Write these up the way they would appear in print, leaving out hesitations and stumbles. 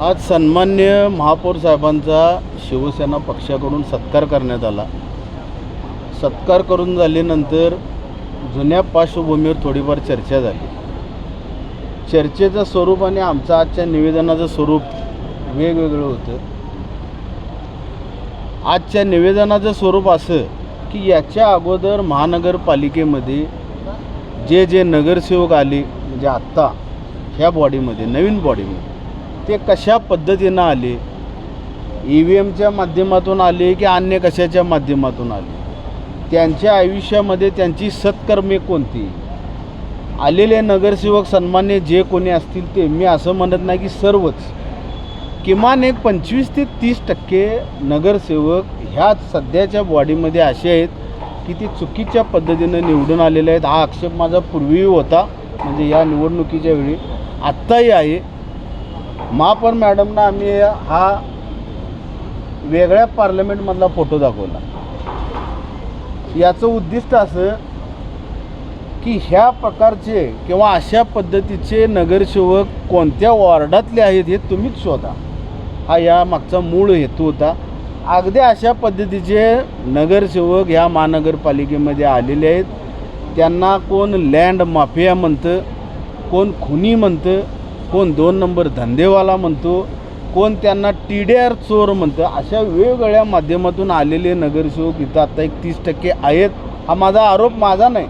आज सन्मान्य महापौर साहेबांचा शिवसेना पक्षाकडून सत्कार करण्यात आला। सत्कार करून झाल्यानंतर जुन्या पार्श्वभूमीवर थोडीफार चर्चा झाली। चर्चेचं स्वरूप आणि आमचं आजच्या निवेदनाचं स्वरूप वेगवेगळं होतं। आजच्या निवेदनाचं स्वरूप असं की याच्या अगोदर महानगरपालिकेमध्ये जे नगरसेवक आले म्हणजे आत्ता ह्या बॉडीमध्ये नवीन बॉडीमध्ये ते कशा पद्धतीनं आले, EVMच्या माध्यमातून आले की अन्य कशाच्या माध्यमातून आले, त्यांच्या आयुष्यामध्ये त्यांची सत्कर्मे कोणती, आलेले नगरसेवक सन्मान्य जे कोणी असतील ते, मी असं म्हणत नाही की सर्वच, किमान एक 25 ते 30% नगरसेवक ह्या सध्याच्या बॉडीमध्ये असे आहेत की ती चुकीच्या पद्धतीनं निवडून आलेले आहेत। हा आक्षेप माझा पूर्वीही होता, म्हणजे या निवडणुकीच्या वेळी, आत्ताही आहे। महापौर मॅडमना आम्ही हा वेगळ्या पार्लमेंटमधला फोटो दाखवला। याचं उद्दिष्ट असं की ह्या प्रकारचे किंवा अशा पद्धतीचे नगरसेवक कोणत्या वॉर्डातले आहेत हे तुम्हीच शोधा, हा या मागचा मूळ हेतू होता। अगदी अशा पद्धतीचे नगरसेवक ह्या महानगरपालिकेमध्ये आलेले आहेत। त्यांना कोण लँड माफिया म्हणतं, कोण खुनी म्हणतं, कोण 2 नंबर धंदेवाला म्हणतो, कोण त्यांना TDR चोर म्हणतं। अशा वेगवेगळ्या माध्यमातून आलेले नगरसेवक इथं आता एक 30% आहेत। हा माझा आरोप माझा नाही,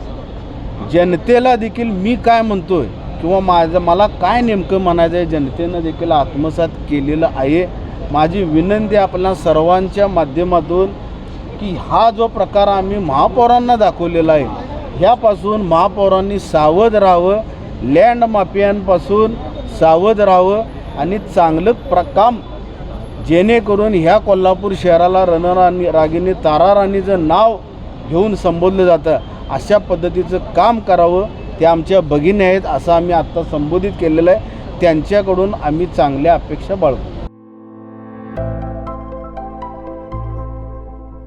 जनतेला देखील मी काय म्हणतोय किंवा मला काय नेमकं म्हणायचं आहे जनतेनं देखील आत्मसात केलेलं आहे। माझी विनंती आपल्या सर्वांच्या माध्यमातून की हा जो प्रकार आम्ही महापौरांना दाखवलेला आहे ह्यापासून महापौरांनी सावध राहावं, लँड माफियांपासून सावध राहावं आणि चांगलं काम जेणेकरून ह्या कोल्हापूर शहराला रणरागिणी ताराराणीचं नाव घेऊन संबोधलं जातं अशा पद्धतीचं काम करावं। ते आमच्या भगिनी आहेत असं आम्ही आत्ता संबोधित केलेलं आहे, त्यांच्याकडून आम्ही चांगल्या अपेक्षा बाळगू।